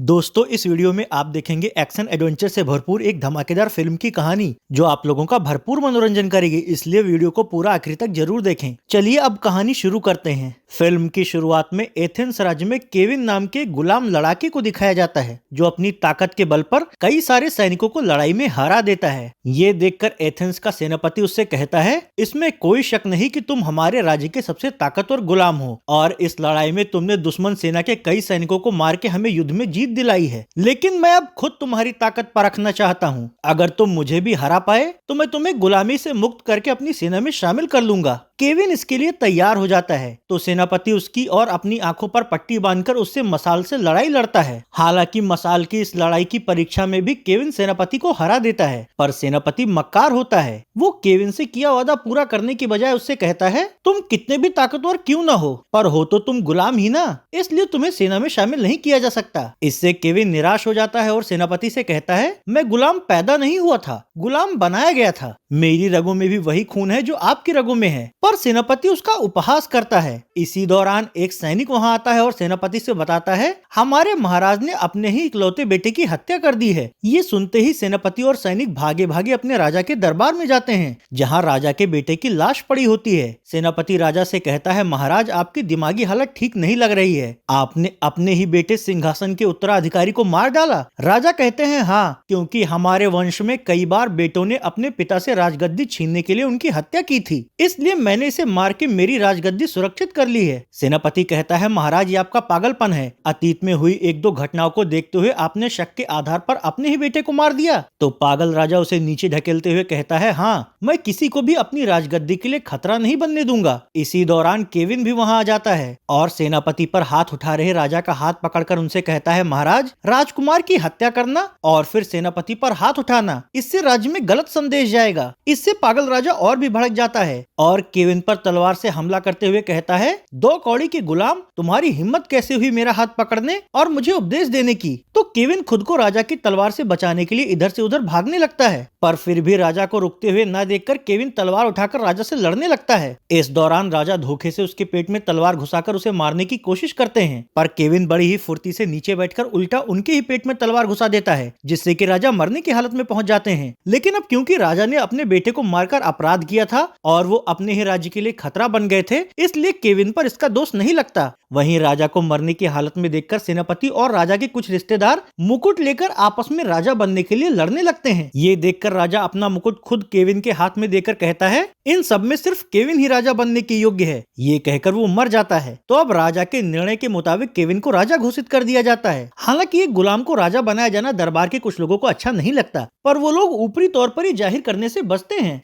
दोस्तों इस वीडियो में आप देखेंगे एक्शन एडवेंचर से भरपूर एक धमाकेदार फिल्म की कहानी जो आप लोगों का भरपूर मनोरंजन करेगी, इसलिए वीडियो को पूरा आखिर तक जरूर देखें। चलिए अब कहानी शुरू करते हैं। फिल्म की शुरुआत में एथेंस राज्य में केविन नाम के गुलाम लड़ाके को दिखाया जाता है जो अपनी ताकत के बल पर कई सारे सैनिकों को लड़ाई में हरा देता है। ये देखकर एथेंस का सेनापति उससे कहता है, इसमें कोई शक नहीं कि तुम हमारे राज्य के सबसे ताकतवर गुलाम हो और इस लड़ाई में तुमने दुश्मन सेना के कई सैनिकों को मार के हमें युद्ध में जीत दिलाई है। लेकिन मैं अब खुद तुम्हारी ताकत परखना चाहता हूँ। अगर तुम मुझे भी हरा पाए तो मैं तुम्हें गुलामी से मुक्त करके अपनी सेना में शामिल कर लूंगा। केविन इसके लिए तैयार हो जाता है तो सेनापति उसकी और अपनी आंखों पर पट्टी बांधकर उससे मसाल से लड़ाई लड़ता है। हालांकि मसाल की इस लड़ाई की परीक्षा में भी केविन सेनापति को हरा देता है, पर सेनापति मक्कार होता है। वो केविन से किया वादा पूरा करने की बजाय उससे कहता है, तुम कितने भी ताकतवर क्यों ना हो, पर हो तो तुम गुलाम ही ना, इसलिए तुम्हें सेना में शामिल नहीं किया जा सकता। इससे केविन निराश हो जाता है और सेनापति से कहता है, मैं गुलाम पैदा नहीं हुआ था, गुलाम बनाया गया था। मेरी रगों में भी वही खून है जो आपकी रगों में है। पर सेनापति उसका उपहास करता है। इसी दौरान एक सैनिक वहां आता है और सेनापति से बताता है, हमारे महाराज ने अपने ही इकलौते बेटे की हत्या कर दी है। ये सुनते ही सेनापति और सैनिक भागे भागे अपने राजा के दरबार में जाते हैं जहाँ राजा के बेटे की लाश पड़ी होती है। सेनापति राजा से कहता है, महाराज आपकी दिमागी हालत ठीक नहीं लग रही है, आपने अपने ही बेटे सिंहासन के उत्तराधिकारी को मार डाला। राजा कहते हैं, हाँ, क्योंकि हमारे वंश में कई बार बेटों ने अपने पिता से राजगद्दी छीनने के लिए उनकी हत्या की थी, इसलिए मैंने इसे मार के मेरी राजगद्दी सुरक्षित कर ली है। सेनापति कहता है, महाराज ये आपका पागलपन है। अतीत में हुई एक दो घटनाओं को देखते हुए आपने शक के आधार पर अपने ही बेटे को मार दिया। तो पागल राजा उसे नीचे ढकेलते हुए कहता है, हाँ, मैं किसी को भी अपनी राजगद्दी के लिए खतरा नहीं बनने दूंगा। इसी दौरान केविन भी वहां आ जाता है और सेनापति पर हाथ उठा रहे राजा का हाथ पकड़कर उनसे कहता है, महाराज राजकुमार की हत्या करना और फिर सेनापति पर हाथ उठाना, इससे राज्य में गलत संदेश जाएगा। इससे पागल राजा और भी भड़क जाता है और केविन पर तलवार से हमला करते हुए कहता है, दो कौड़ी के गुलाम, तुम्हारी हिम्मत कैसे हुई मेरा हाथ पकड़ने और मुझे उपदेश देने की। तो केविन खुद को राजा की तलवार से बचाने के लिए इधर से उधर भागने लगता है, पर फिर भी राजा को रुकते हुए न देखकर केविन तलवार उठाकर राजा से लड़ने लगता है। इस दौरान राजा धोखे से उसके पेट में तलवार घुसाकर उसे मारने की कोशिश करते हैं, पर केविन बड़ी ही फुर्ती से नीचे बैठकर उल्टा उनके ही पेट में तलवार घुसा देता है, जिससे कि राजा मरने की हालत में पहुंच जाते हैं। लेकिन अब क्योंकि राजा ने अपने बेटे को मारकर अपराध किया था और वो अपने ही राज्य के लिए खतरा बन गए थे, इसलिए केविन पर इसका दोष नहीं लगता। वहीं राजा को मरने की हालत में देखकर सेनापति और राजा के कुछ रिश्तेदार मुकुट लेकर आपस में राजा बनने के लिए लड़ने लगते हैं। ये देखकर राजा अपना मुकुट खुद केविन के हाथ में देकर कहता है, इन सब में सिर्फ केविन ही राजा बनने के योग्य है। ये कहकर वो मर जाता है। तो अब राजा के निर्णय के मुताबिक केविन को राजा घोषित कर दिया जाता है। हालांकि एक गुलाम को राजा बनाया जाना दरबार के कुछ लोगों को अच्छा नहीं लगता, पर वो लोग ऊपरी तौर पर ही जाहिर करने से बचते हैं।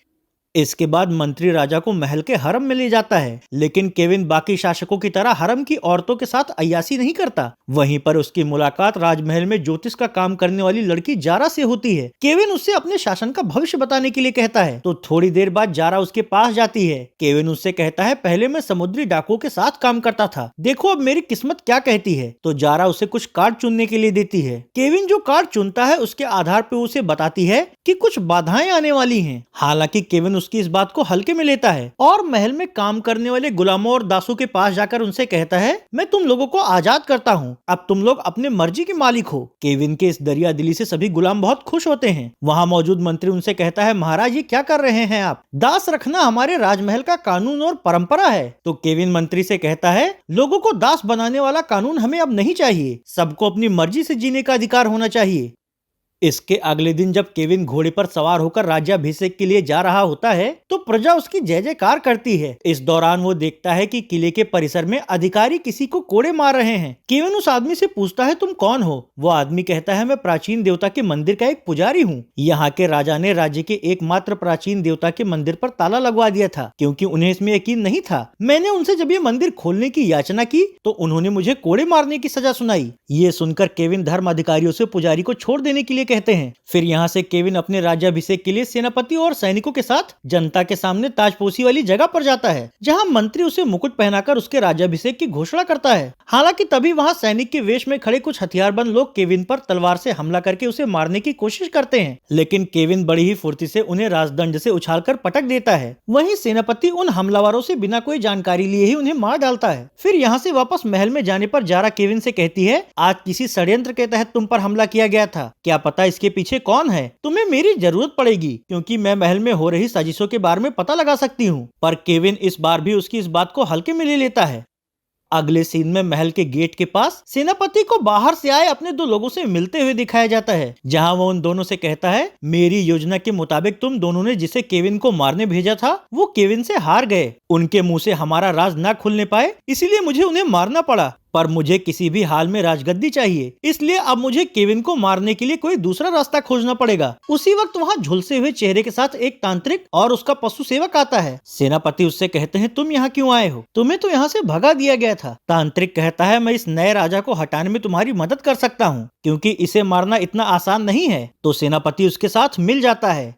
इसके बाद मंत्री राजा को महल के हरम में ले जाता है, लेकिन केविन बाकी शासकों की तरह हरम की औरतों के साथ अय्यासी नहीं करता। वहीं पर उसकी मुलाकात राजमहल में ज्योतिष का काम करने वाली लड़की जारा से होती है। केविन उससे अपने शासन का भविष्य बताने के लिए कहता है, तो थोड़ी देर बाद जारा उसके पास जाती है। केविन उससे कहता है, पहले मैं समुद्री डाकुओं के साथ काम करता था, देखो अब मेरी किस्मत क्या कहती है। तो जारा उसे कुछ कार्ड चुनने के लिए देती है। केविन जो कार्ड चुनता है उसके आधार पर उसे बताती है कि कुछ बाधाएं आने वाली हैं। हालांकि केविन उसकी इस बात को हल्के में लेता है और महल में काम करने वाले गुलामों और दासों के पास जाकर उनसे कहता है, मैं तुम लोगों को आजाद करता हूँ, अब तुम लोग अपने मर्जी के मालिक हो। केविन के इस दरिया दिली से सभी गुलाम बहुत खुश होते हैं। वहाँ मौजूद मंत्री उनसे कहता है, महाराज ये क्या कर रहे हैं आप, दास रखना हमारे राजमहल का कानून और परंपरा है। तो केविन मंत्री से कहता है, लोगों को दास बनाने वाला कानून हमें अब नहीं चाहिए, सबको अपनी मर्जी से जीने का अधिकार होना चाहिए। इसके अगले दिन जब केविन घोड़े पर सवार होकर राज्याभिषेक के लिए जा रहा होता है तो प्रजा उसकी जय जयकार करती है। इस दौरान वो देखता है कि किले के परिसर में अधिकारी किसी को कोड़े मार रहे हैं। केविन उस आदमी से पूछता है, तुम कौन हो? वो आदमी कहता है, मैं प्राचीन देवता के मंदिर का एक पुजारी हूँ। यहाँ के राजा ने राज्य के एकमात्र प्राचीन देवता के मंदिर पर ताला लगवा दिया था क्योंकि उन्हें इसमें यकीन नहीं था। मैंने उनसे जब ये मंदिर खोलने की याचना की तो उन्होंने मुझे कोड़े मारने की सजा सुनाई। ये सुनकर केविन धर्म अधिकारियों से पुजारी को छोड़ देने के लिए कहते हैं। फिर यहाँ से केविन अपने राज्याभिषेक के लिए सेनापति और सैनिकों के साथ जनता के सामने ताजपोशी वाली जगह पर जाता है, जहाँ मंत्री उसे मुकुट पहनाकर उसके राज्याभिषेक की घोषणा करता है। हालांकि तभी वहाँ सैनिक के वेश में खड़े कुछ हथियारबंद लोग केविन पर तलवार से हमला करके उसे मारने की कोशिश करते हैं, लेकिन केविन बड़ी ही फुर्ती से उन्हें राजदंड से उछालकर पटक देता है। वहीं सेनापति उन हमलावरों से बिना कोई जानकारी लिए ही उन्हें मार डालता है। फिर यहाँ से वापस महल में जाने पर जारा केविन से कहती है, आज किसी षड्यंत्र के तहत तुम पर हमला किया गया था, क्या पता इसके पीछे कौन है। तुम्हें मेरी जरूरत पड़ेगी, क्योंकि मैं महल में हो रही साजिशों के बारे में पता लगा सकती हूँ। पर केविन इस बार भी उसकी इस बात को हल्के में ले लेता है। अगले सीन में महल के गेट के पास सेनापति को बाहर से आए अपने दो लोगों से मिलते हुए दिखाया जाता है, जहां वो उन दोनों से कहता है, मेरी योजना के मुताबिक तुम दोनों ने जिसे केविन को मारने भेजा था वो केविन से हार गए। उनके मुंह से हमारा राज ना खुलने पाए, इसीलिए मुझे उन्हें मारना पड़ा। पर मुझे किसी भी हाल में राजगद्दी चाहिए, इसलिए अब मुझे केविन को मारने के लिए कोई दूसरा रास्ता खोजना पड़ेगा। उसी वक्त वहाँ झुलसे हुए चेहरे के साथ एक तांत्रिक और उसका पशु सेवक आता है। सेनापति उससे कहते हैं, तुम यहाँ क्यों आए हो? तुम्हें तो यहाँ से भगा दिया गया था। तांत्रिक कहता है, मैं इस नए राजा को हटाने में तुम्हारी मदद कर सकता हूँ, क्योंकि इसे मारना इतना आसान नहीं है। तो सेनापति उसके साथ मिल जाता है।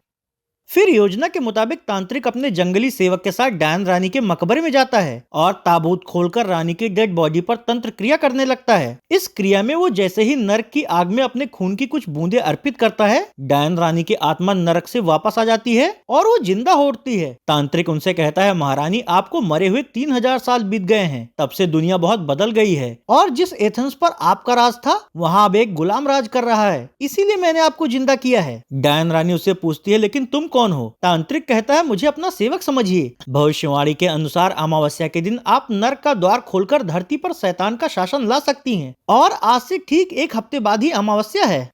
फिर योजना के मुताबिक तांत्रिक अपने जंगली सेवक के साथ डायन रानी के मकबरे में जाता है और ताबूत खोलकर रानी की डेड बॉडी पर तंत्र क्रिया करने लगता है। इस क्रिया में वो जैसे ही नरक की आग में अपने खून की कुछ बूंदे अर्पित करता है, डायन रानी की आत्मा नरक से वापस आ जाती है और वो जिंदा हो उठती है। तांत्रिक उनसे कहता है, महारानी, आपको मरे हुए 3000 साल बीत गए हैं। तब से दुनिया बहुत बदल गई है और जिस एथेंस पर आपका राज था वहाँ अब एक गुलाम राज कर रहा है, इसीलिए मैंने आपको जिंदा किया है। डायन रानी उससे पूछती है, लेकिन तुम कौन हो? तांत्रिक कहता है, मुझे अपना सेवक समझिए। भविष्यवाणी के अनुसार अमावस्या के दिन आप नरक का द्वार खोलकर धरती पर शैतान का शासन ला सकती हैं और आज से ठीक 1 हफ्ते बाद ही अमावस्या है।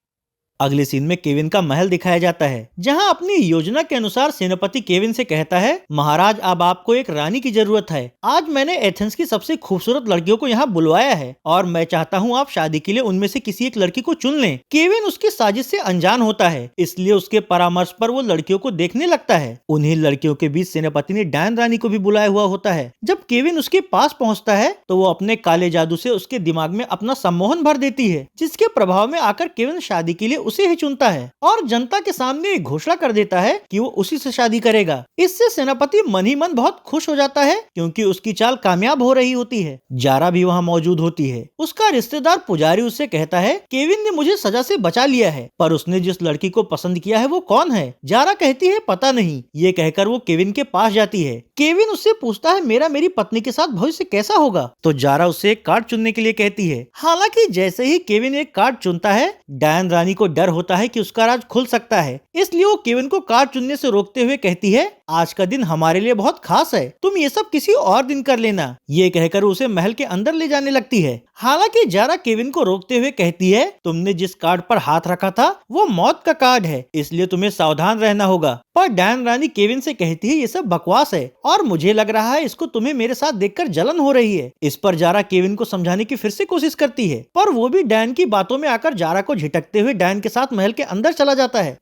अगले सीन में केविन का महल दिखाया जाता है, जहां अपनी योजना के अनुसार सेनापति केविन से कहता है, महाराज, अब आपको एक रानी की जरूरत है। आज मैंने एथेंस की सबसे खूबसूरत लड़कियों को यहाँ बुलवाया है और मैं चाहता हूँ आप शादी के लिए उनमें से किसी एक लड़की को चुन लें। केविन उसकी साजिश से अनजान होता है, इसलिए उसके परामर्श पर वो लड़कियों को देखने लगता है। उन्हीं लड़कियों के बीच सेनापति ने डायन रानी को भी बुलाया हुआ होता है। जब केविन उसके पास पहुँचता है तो वो अपने काले जादू से उसके दिमाग में अपना सम्मोहन भर देती है, जिसके प्रभाव में आकर केविन शादी के लिए उसे ही चुनता है और जनता के सामने घोषणा कर देता है कि वो उसी से शादी करेगा। इससे सेनापति मन ही मन बहुत खुश हो जाता है, क्योंकि उसकी चाल कामयाब हो रही होती है। जारा भी वहाँ मौजूद होती है। उसका रिश्तेदार पुजारी उससे कहता है, केविन ने मुझे सजा से बचा लिया है, पर उसने जिस लड़की को पसंद किया है वो कौन है? जारा कहती है, पता नहीं। ये कहकर वो केविन के पास जाती है। केविन उससे पूछता है, मेरी पत्नी के साथ भविष्य कैसा होगा? तो जारा उससे एक कार्ड चुनने के लिए कहती है। हालांकि जैसे ही केविन एक कार्ड चुनता है, डायन रानी को डर होता है कि उसका राज खुल सकता है, इसलिए वो केविन को कार्ड चुनने से रोकते हुए कहती है, आज का दिन हमारे लिए बहुत खास है, तुम ये सब किसी और दिन कर लेना। ये कहकर उसे महल के अंदर ले जाने लगती है। हालांकि जारा केविन को रोकते हुए कहती है, तुमने जिस कार्ड पर हाथ रखा था वो मौत का कार्ड है, इसलिए तुम्हें सावधान रहना होगा। पर डायन रानी केविन से कहती है, ये सब बकवास है और मुझे लग रहा है इसको तुम्हें मेरे साथ देखकर जलन हो रही है। इस पर जारा केविन को समझाने की फिर से कोशिश करती है, पर वो भी डायन की बातों में आकर जारा को झिटकते हुए डायन के साथ महल के अंदर चला जाता है।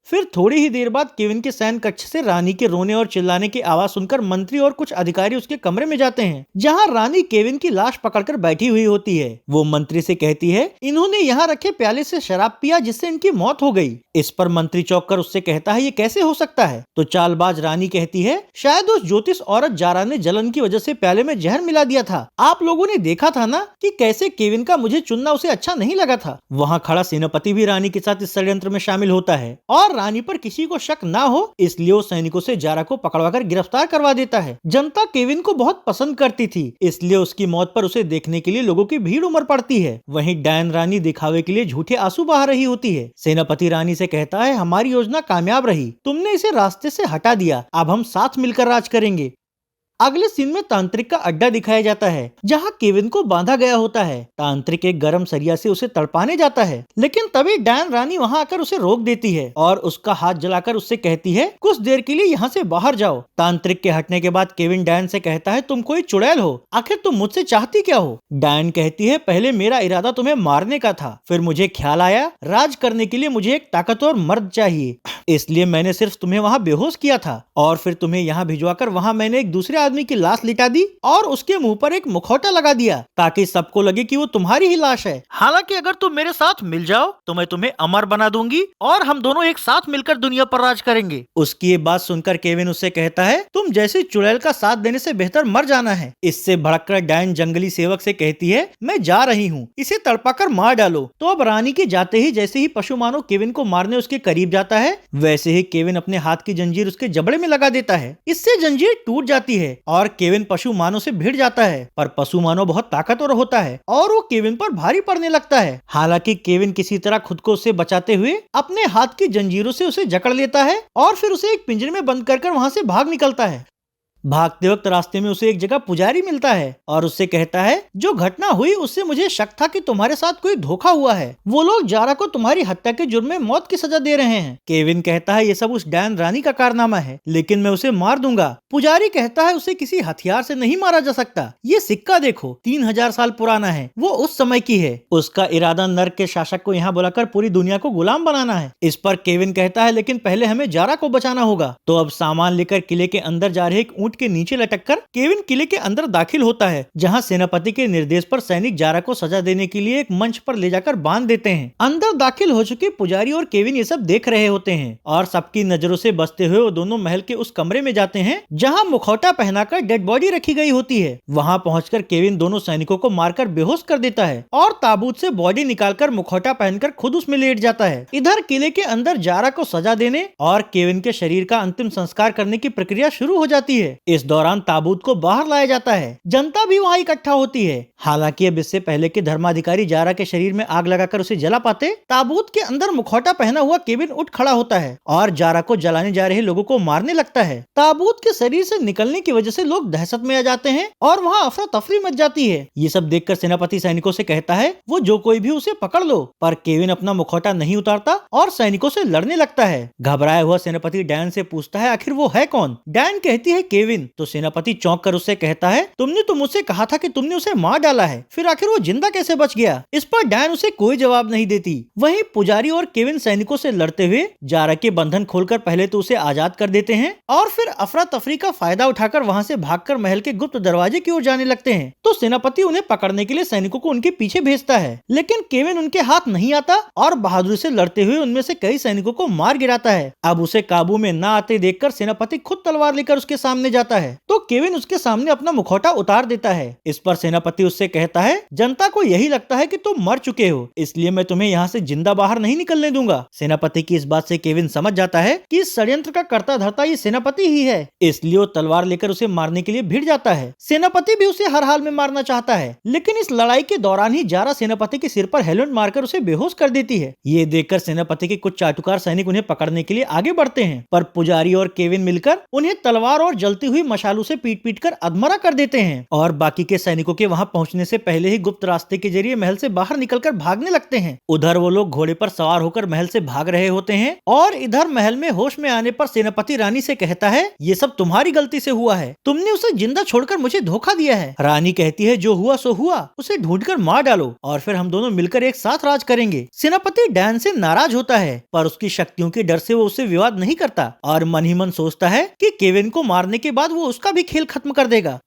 फिर थोड़ी ही देर बाद केविन के शयन कक्ष से रानी के रोने और चिल्लाने की आवाज सुनकर मंत्री और कुछ अधिकारी उसके कमरे में जाते हैं, जहां रानी केविन की लाश पकड़कर बैठी हुई होती है। वो मंत्री से कहती है, इन्होंने यहाँ रखे प्याले से शराब पिया जिससे इनकी मौत हो गई। इस पर मंत्री चौंक कर उससे कहता है, ये कैसे हो सकता है? तो चालबाज रानी कहती है, शायद उस ज्योतिष औरत जारा ने जलन की वजह से प्याले में जहर मिला दिया था। आप लोगों ने देखा था ना कि कैसे केविन का मुझे चुनना उसे अच्छा नहीं लगा था। वहाँ खड़ा सेनापति भी रानी के साथ इस षड्यंत्र में शामिल होता है और रानी पर किसी को शक ना हो, इसलिए वो सैनिकों से जारा को पकड़वाकर गिरफ्तार करवा देता है। जनता केविन को बहुत पसंद करती थी, इसलिए उसकी मौत पर उसे देखने के लिए लोगों की भीड़ उमड़ पड़ती है। वहीं डायन रानी दिखावे के लिए झूठे आंसू बहा रही होती है। सेनापति रानी से कहता है, हमारी योजना कामयाब रही, तुमने इसे रास्ते से हटा दिया, अब हम साथ मिलकर राज करेंगे। अगले सीन में तांत्रिक का अड्डा दिखाया जाता है, जहां केविन को बांधा गया होता है। तांत्रिक एक गरम सरिया से उसे तड़पाने जाता है, लेकिन तभी डायन रानी वहां आकर उसे रोक देती है और उसका हाथ जलाकर उससे कहती है, कुछ देर के लिए यहाँ से बाहर जाओ। तांत्रिक के हटने के बाद केविन डायन से कहता है, तुम कोई चुड़ैल हो, आखिर तुम मुझसे चाहती क्या हो? डायन कहती है, पहले मेरा इरादा तुम्हें मारने का था, फिर मुझे ख्याल आया राज करने के लिए मुझे एक ताकतवर मर्द चाहिए, इसलिए मैंने सिर्फ तुम्हें वहाँ बेहोश किया था और फिर तुम्हें यहाँ भिजवाकर वहाँ मैंने एक दूसरे आदमी आदमी की लाश लिटा दी और उसके मुंह पर एक मुखौटा लगा दिया ताकि सबको लगे कि वो तुम्हारी ही लाश है। हालांकि अगर तुम मेरे साथ मिल जाओ तो मैं तुम्हें अमर बना दूंगी और हम दोनों एक साथ मिलकर दुनिया पर राज करेंगे। उसकी ये बात सुनकर केविन उससे कहता है, तुम जैसे चुड़ैल का साथ देने से बेहतर मर जाना है। इससे भड़ककर डैन जंगली सेवक से कहती है, मैं जा रही हूँ, इसे तड़पाकर मार डालो। तो अब रानी के जाते ही जैसे ही पशु मानव केविन को मारने उसके करीब जाता है, वैसे ही केविन अपने हाथ की जंजीर उसके जबड़े में लगा देता है। इससे जंजीर टूट जाती है और केविन पशु मानव से भिड़ जाता है। पर पशु मानव बहुत ताकतवर होता है और वो केविन पर भारी पड़ने लगता है। हालांकि केविन किसी तरह खुद को उससे बचाते हुए अपने हाथ की जंजीरों से उसे जकड़ लेता है और फिर उसे एक पिंजरे में बंद कर वहां से भाग निकलता है। भागते वक्त रास्ते में उसे एक जगह पुजारी मिलता है और उससे कहता है, जो घटना हुई उससे मुझे शक था कि तुम्हारे साथ कोई धोखा हुआ है। वो लोग जारा को तुम्हारी हत्या के जुर्म में मौत की सजा दे रहे हैं। केविन कहता है, ये सब उस डैन रानी का कारनामा है, लेकिन मैं उसे मार दूंगा। पुजारी कहता है, उसे किसी हथियार से नहीं मारा जा सकता। ये सिक्का देखो, 3000 साल पुराना है, वो उस समय की है। उसका इरादा नर्क के शासक को यहाँ बुलाकर पूरी दुनिया को गुलाम बनाना है। इस पर केविन कहता है, लेकिन पहले हमें जारा को बचाना होगा। तो अब सामान लेकर किले के अंदर जा रहे एक ऊंट के नीचे लटककर केविन किले के अंदर दाखिल होता है, जहां सेनापति के निर्देश पर सैनिक जारा को सजा देने के लिए एक मंच पर ले जाकर बांध देते हैं। अंदर दाखिल हो चुके पुजारी और केविन ये सब देख रहे होते हैं और सबकी नजरों से बचते हुए वो दोनों महल के उस कमरे में जाते हैं जहां मुखौटा पहनाकर डेड बॉडी रखी गई होती है। वहां पहुंचकर केविन दोनों सैनिकों को मारकर बेहोश कर देता है और ताबूत से बॉडी निकालकर मुखौटा पहनकर खुद उसमें लेट जाता है। इधर किले के अंदर जारा को सजा देने और केविन के शरीर का अंतिम संस्कार करने की प्रक्रिया शुरू हो जाती है। इस दौरान ताबूत को बाहर लाया जाता है। जनता भी वहां इकट्ठा होती है। हालांकि अब इससे पहले कि धर्माधिकारी जारा के शरीर में आग लगाकर उसे जला पाते, ताबूत के अंदर मुखौटा पहना हुआ केविन उठ खड़ा होता है और जारा को जलाने जा रहे लोगों को मारने लगता है। ताबूत के शरीर से निकलने की वजह से लोग दहशत में आ जाते हैं और वहाँ अफरा तफरी मच जाती है। ये सब देखकर सेनापति सैनिकों से कहता है, वो जो कोई भी उसे पकड़ लो। पर केविन अपना मुखौटा नहीं उतारता और सैनिकों से लड़ने लगता है। घबराया हुआ सेनापति डैन से पूछता है, आखिर वो है कौन? डैन कहती है, केविन। तो सेनापति चौंक कर उससे कहता है, तुमने तो मुझसे कहा था कि तुमने उसे मार डाला है, फिर आखिर वो जिंदा कैसे बच गया? इस पर डैन उसे कोई जवाब नहीं देती। वहीं पुजारी और केविन सैनिकों से लड़ते हुए जारा के बंधन खोलकर पहले तो उसे आजाद कर देते हैं और फिर अफरा तफरी का फायदा उठाकर वहां से भागकर महल के गुप्त दरवाजे की ओर जाने लगते हैं। तो सेनापति उन्हें पकड़ने के लिए सैनिकों को उनके पीछे भेजता है, लेकिन केविन उनके हाथ नहीं आता और बहादुरी से लड़ते हुए उनमें से कई सैनिकों को मार गिराता है। अब उसे काबू में न आते देखकर सेनापति खुद तलवार लेकर उसके सामने जाता है तो केविन उसके सामने अपना मुखौटा उतार देता है। इस पर सेनापति उससे कहता है, जनता को यही लगता है कि तुम मर चुके हो, इसलिए मैं तुम्हें यहाँ से जिंदा बाहर नहीं निकलने दूंगा। सेनापति की इस बात से केविन समझ जाता है कि इस षड्यंत्र का कर्ता धर्ता ये सेनापति ही है, इसलिए वो तलवार लेकर उसे मारने के लिए भिड़ जाता है। सेनापति भी उसे हर हाल में मारना चाहता है, लेकिन इस लड़ाई के दौरान ही जारा सेनापति के सिर पर हेलमेट मारकर उसे बेहोश कर देती है। ये देखकर सेनापति के कुछ चाटुकार सैनिक उन्हें पकड़ने के लिए आगे बढ़ते हैं, पर पुजारी और केविन मिलकर उन्हें तलवार और जलती हुई मशालों से पीट पीट कर अधमरा कर देते हैं और बाकी के सैनिकों के वहां पहुंचने से पहले ही गुप्त रास्ते के जरिए महल से बाहर निकलकर भागने लगते हैं। उधर वो लोग घोड़े पर सवार होकर महल से भाग रहे होते हैं और इधर महल में होश में आने पर सेनापति रानी से कहता है, ये सब तुम्हारी गलती से हुआ है, तुमने उसे जिंदा छोड़कर मुझे धोखा दिया है। रानी कहती है, जो हुआ सो हुआ, उसे ढूंढकर मार डालो और फिर हम दोनों मिलकर एक साथ राज करेंगे। सेनापति डैन से नाराज होता है, पर उसकी शक्तियों के डर से वो उससे विवाद नहीं करता और मन ही मन सोचता है कि केविन को मारने के बाद वो उसका भी खेल खत्म कर देगा।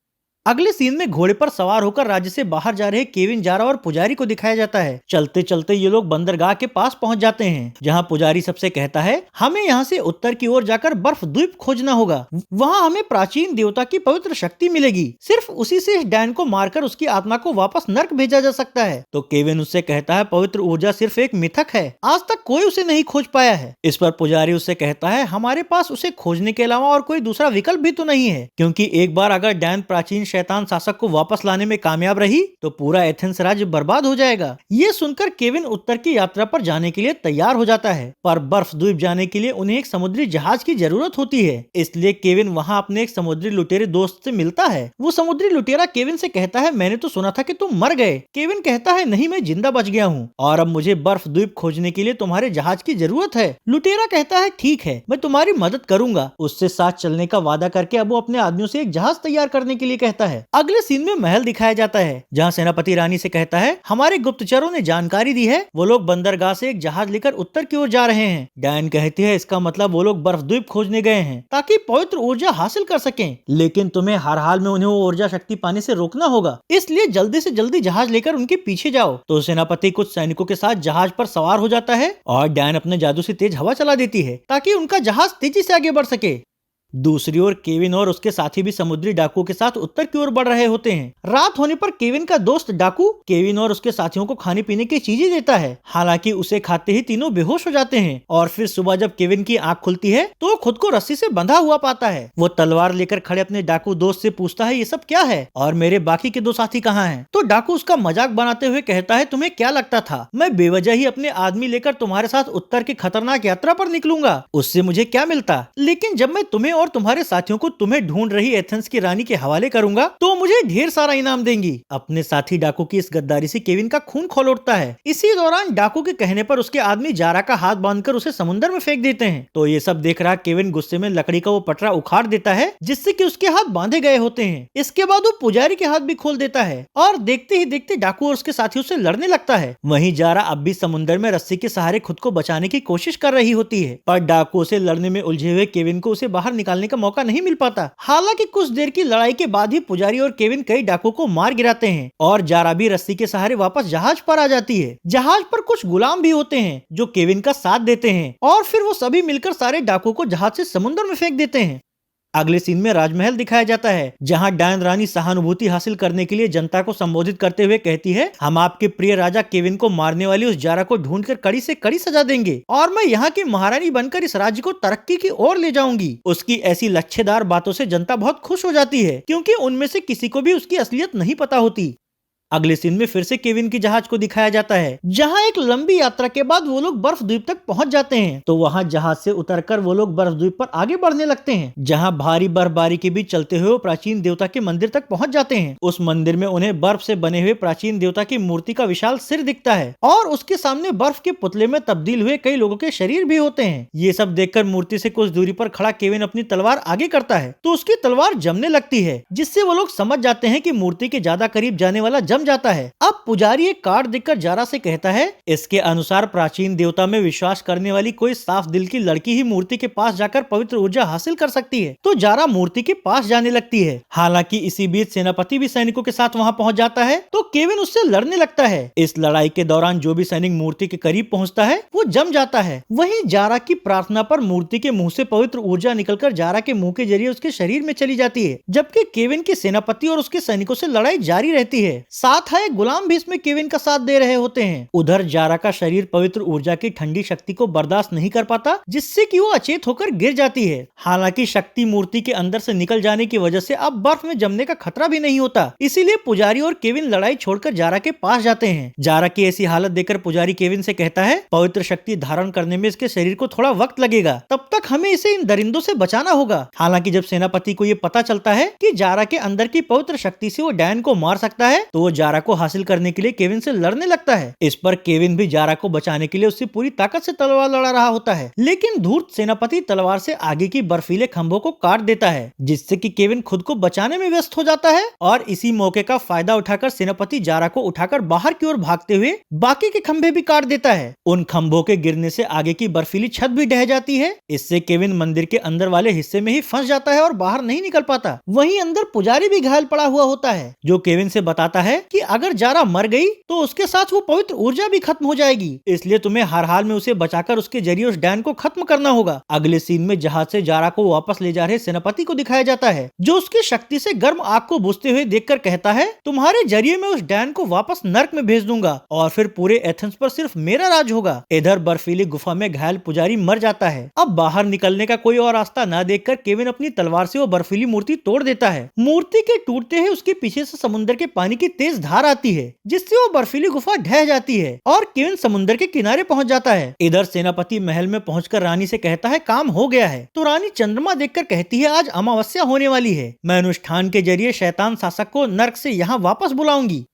अगले सीन में घोड़े पर सवार होकर राज्य से बाहर जा रहे केविन, जारा और पुजारी को दिखाया जाता है। चलते चलते ये लोग बंदरगाह के पास पहुंच जाते हैं, जहां पुजारी सबसे कहता है, हमें यहाँ से उत्तर की ओर जाकर बर्फ द्वीप खोजना होगा, वहाँ हमें प्राचीन देवता की पवित्र शक्ति मिलेगी, सिर्फ उसी से इस डैन को मारकर उसकी आत्मा को वापस नर्क भेजा जा सकता है। तो केविन उससे कहता है, पवित्र ऊर्जा सिर्फ एक मिथक है, आज तक कोई उसे नहीं खोज पाया है। इस पर पुजारी उससे कहता है, हमारे पास उसे खोजने के अलावा और कोई दूसरा विकल्प भी तो नहीं है, क्योंकि एक बार अगर डैन प्राचीन शैतान शासक को वापस लाने में कामयाब रही तो पूरा एथेंस राज्य बर्बाद हो जाएगा। ये सुनकर केविन उत्तर की यात्रा पर जाने के लिए तैयार हो जाता है, पर बर्फ द्वीप जाने के लिए उन्हें एक समुद्री जहाज की जरूरत होती है, इसलिए केविन वहाँ अपने एक समुद्री लुटेरे दोस्त से मिलता है। वो समुद्री लुटेरा केविन से कहता है, मैंने तो सुना था कि तुम मर गए। केविन कहता है, नहीं, मैं जिंदा बच गया हूँ और अब मुझे बर्फ द्वीप खोजने के लिए तुम्हारे जहाज की जरूरत है। लुटेरा कहता है, ठीक है, मैं तुम्हारी मदद करूंगा। उससे साथ चलने का वादा करके अब वो अपने आदमियों से एक जहाज तैयार करने के लिए कहता जाता है। अगले सीन में महल दिखाया जाता है जहाँ सेनापति रानी से कहता है, हमारे गुप्तचरों ने जानकारी दी है वो लोग बंदरगाह से एक जहाज लेकर उत्तर की ओर जा रहे हैं। डायन कहती है, इसका मतलब वो लोग बर्फ द्वीप खोजने गए हैं ताकि पवित्र ऊर्जा हासिल कर सकें, लेकिन तुम्हें हर हाल में उन्हें वो ऊर्जा शक्ति पाने से रोकना होगा, इसलिए जल्दी से जल्दी जहाज लेकर उनके पीछे जाओ। तो सेनापति कुछ सैनिकों के साथ जहाज पर सवार हो जाता है और डायन अपने जादू से तेज हवा चला देती है ताकि उनका जहाज तेजी से आगे बढ़ सके। दूसरी ओर केविन और उसके साथी भी समुद्री डाकुओं के साथ उत्तर की ओर बढ़ रहे होते हैं। रात होने पर केविन का दोस्त डाकू केविन और उसके साथियों को खाने पीने की चीजें देता है। हालांकि उसे खाते ही तीनों बेहोश हो जाते हैं और फिर सुबह जब केविन की आंख खुलती है तो वो खुद को रस्सी से बंधा हुआ पाता है। वो तलवार लेकर खड़े अपने डाकू दोस्त से पूछता है, ये सब क्या है और मेरे बाकी के दो साथी कहाँ हैं? तो डाकू उसका मजाक बनाते हुए कहता है, तुम्हें क्या लगता था मैं बेवजह ही अपने आदमी लेकर तुम्हारे साथ उत्तर की खतरनाक यात्रा पर निकलूंगा? उससे मुझे क्या मिलता? लेकिन जब मैं तुम्हें और तुम्हारे साथियों को तुम्हें ढूंढ रही एथेंस की रानी के हवाले करूंगा तो मुझे ढेर सारा इनाम देंगी। अपने साथी डाकू की इस गद्दारी से केविन का खून खौल उठता है। इसी दौरान डाकू के कहने पर उसके आदमी जारा का हाथ बांधकर उसे समुद्र में फेंक देते हैं। तो ये सब देख रहा केविन गुस्से में लकड़ी का वो पटरा उखाड़ देता है जिससे कि उसके हाथ बांधे गए होते हैं। इसके बाद वो पुजारी के हाथ भी खोल देता है और देखते ही देखते डाकू और उसके साथियों से लड़ने लगता है। वहीं जारा अब भी समुद्र में रस्सी के सहारे खुद को बचाने की कोशिश कर रही होती है, पर डाकुओं से लड़ने में उलझे हुए केविन को उसे बाहर निकालने का मौका नहीं मिल पाता। हालांकि कुछ देर की लड़ाई के बाद ही पुजारी और केविन कई डाकुओं को मार गिराते हैं और जारा भी रस्सी के सहारे वापस जहाज पर आ जाती है। जहाज पर कुछ गुलाम भी होते हैं जो केविन का साथ देते हैं और फिर वो सभी मिलकर सारे डाकुओं को जहाज से समुद्र में फेंक देते हैं। अगले सीन में राजमहल दिखाया जाता है जहां डायन रानी सहानुभूति हासिल करने के लिए जनता को संबोधित करते हुए कहती है, हम आपके प्रिय राजा केविन को मारने वाली उस जारा को ढूंढकर कड़ी से कड़ी सजा देंगे और मैं यहाँ की महारानी बनकर इस राज्य को तरक्की की ओर ले जाऊंगी। उसकी ऐसी लच्छेदार बातों से जनता बहुत खुश हो जाती है क्योंकि उनमें से किसी को भी उसकी असलियत नहीं पता होती। अगले सीन में फिर से केविन की जहाज को दिखाया जाता है जहां एक लंबी यात्रा के बाद वो लोग बर्फ द्वीप तक पहुंच जाते हैं। तो वहां जहाज से उतरकर वो लोग बर्फ द्वीप पर आगे बढ़ने लगते हैं जहां भारी बर्फबारी के बीच चलते हुए वो प्राचीन देवता के मंदिर तक पहुंच जाते हैं। उस मंदिर में उन्हें बर्फ से बने हुए प्राचीन देवता की मूर्ति का विशाल सिर दिखता है और उसके सामने बर्फ के पुतले में तब्दील हुए कई लोगों के शरीर भी होते हैं। ये सब देखकर मूर्ति से कुछ दूरी पर खड़ा केविन अपनी तलवार आगे करता है तो उसकी तलवार जमने लगती है जिससे वो लोग समझ जाते हैं कि मूर्ति के ज्यादा करीब जाने वाला जम जाता है। अब पुजारी एक कार्ड देखकर जारा से कहता है, इसके अनुसार प्राचीन देवता में विश्वास करने वाली कोई साफ दिल की लड़की ही मूर्ति के पास जाकर पवित्र ऊर्जा हासिल कर सकती है। तो जारा मूर्ति के पास जाने लगती है। हालांकि इसी बीच सेनापति भी सैनिकों के साथ वहां पहुंच जाता है तो केविन उससे लड़ने लगता है। इस लड़ाई के दौरान जो भी सैनिक मूर्ति के करीब पहुंचता है वो जम जाता है। वहीं जारा की प्रार्थना पर मूर्ति के मुंह से पवित्र ऊर्जा निकलकर जारा के मुंह के जरिए उसके शरीर में चली जाती है, जबकि केविन के सेनापति और उसके सैनिकों से लड़ाई जारी रहती है। साथ है गुलाम भी इसमें केविन का साथ दे रहे होते हैं। उधर जारा का शरीर पवित्र ऊर्जा की ठंडी शक्ति को बर्दाश्त नहीं कर पाता जिससे कि वो अचेत होकर गिर जाती है। हालांकि शक्ति मूर्ति के अंदर से निकल जाने की वजह से अब बर्फ में जमने का खतरा भी नहीं होता, इसीलिए पुजारी और केविन लड़ाई छोड़कर जारा के पास जाते हैं। जारा की ऐसी हालत देखकर पुजारी केविन से कहता है, पवित्र शक्ति धारण करने में इसके शरीर को थोड़ा वक्त लगेगा, तब तक हमें इसे इन दरिंदों से बचाना होगा। हालांकि जब सेनापति को ये पता चलता है कि जारा के अंदर की पवित्र शक्ति से वो डायन को मार सकता है तो वो जारा को हासिल करने के लिए केविन से लड़ने लगता है। इस पर केविन भी जारा को बचाने के लिए उससे पूरी ताकत से तलवार लड़ा रहा होता है, लेकिन धूर्त सेनापति तलवार से आगे की बर्फीले खंभों को काट देता है जिससे कि केविन खुद को बचाने में व्यस्त हो जाता है और इसी मौके का फायदा उठाकर सेनापति जारा को उठाकर बाहर की ओर भागते हुए बाकी के खंभे भी काट देता है। उन खंभों के गिरने से आगे की बर्फीली छत भी ढह जाती है। इससे केविन मंदिर के अंदर वाले हिस्से में ही फंस जाता है और बाहर नहीं निकल पाता। वहीं अंदर पुजारी भी घायल पड़ा हुआ होता है जो केविन से बताता है कि अगर जारा मर गई तो उसके साथ वो पवित्र ऊर्जा भी खत्म हो जाएगी, इसलिए तुम्हें हर हाल में उसे बचाकर उसके जरिए उस डायन को खत्म करना होगा। अगले सीन में जहाज से जारा को वापस ले जा रहे सेनापति को दिखाया जाता है जो उसकी शक्ति से गर्म आग को बुझते हुए देखकर कहता है, तुम्हारे जरिए मैं उस डायन को वापस नर्क में भेज दूंगा और फिर पूरे एथेंस पर सिर्फ मेरा राज होगा। इधर बर्फीली गुफा में घायल पुजारी मर जाता है। अब बाहर निकलने का कोई और रास्ता न देखकर केविन अपनी तलवार से वो बर्फीली मूर्ति तोड़ देता है। मूर्ति के टूटते ही उसके पीछे से समुद्र के पानी की तेज धार आती है जिससे वो बर्फीली गुफा ढह जाती है और केविन समुद्र के किनारे पहुंच जाता है। इधर सेनापति महल में पहुंचकर रानी से कहता है, काम हो गया है। तो रानी चंद्रमा देखकर कहती है, आज अमावस्या होने वाली है, मैं अनुष्ठान के जरिए शैतान शासक को नर्क से यहाँ वापस बुलाऊंगी।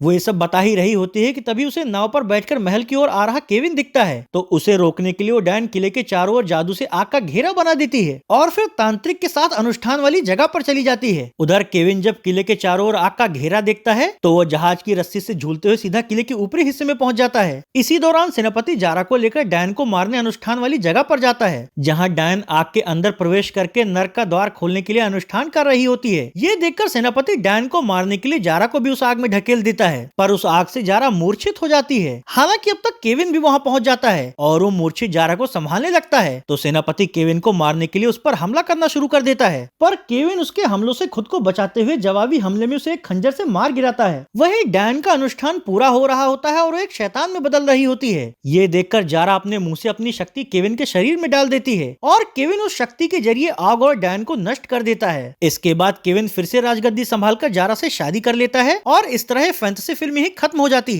वो ये सब बता ही रही होती है कि तभी उसे नाव पर बैठकर महल की ओर आ रहा केविन दिखता है। तो उसे रोकने के लिए वो डैन किले के चारों ओर जादू से आग का घेरा बना देती है और फिर तांत्रिक के साथ अनुष्ठान वाली जगह पर चली जाती है। उधर केविन जब किले के चारों ओर आग का घेरा देखता है तो वो जहाज की रस्सी से झूलते हुए सीधा किले के ऊपरी हिस्से में पहुंच जाता है। इसी दौरान सेनापति जारा को लेकर डैन को मारने अनुष्ठान वाली जगह पर जाता है, जहाँ डैन आग के अंदर प्रवेश करके नर्क का द्वार खोलने के लिए अनुष्ठान कर रही होती है। ये देखकर सेनापति डैन को मारने के लिए जारा को भी उस आग में ढकेल देता है, पर उस आग से जारा मूर्छित हो जाती है। हालांकि अब तक केविन भी वहाँ पहुँच जाता है और वो मूर्छित जारा को संभालने लगता है, तो सेनापति केविन को मारने के लिए उस पर हमला करना शुरू कर देता है। पर केविन उसके हमलों से खुद को बचाते हुए जवाबी हमले में उसे एक खंजर से मार गिराता है। वहीं डैन का अनुष्ठान पूरा हो रहा होता है और एक शैतान में बदल रही होती है। ये देखकर जारा अपने मुंह से अपनी शक्ति केविन के शरीर में डाल देती है और केविन उस शक्ति के जरिए आग और डैन को नष्ट कर देता है। इसके बाद केविन फिर से राजगद्दी संभालकर जारा से शादी कर लेता है और इस तरह फैंटेसी फिल्म ही खत्म हो जाती है।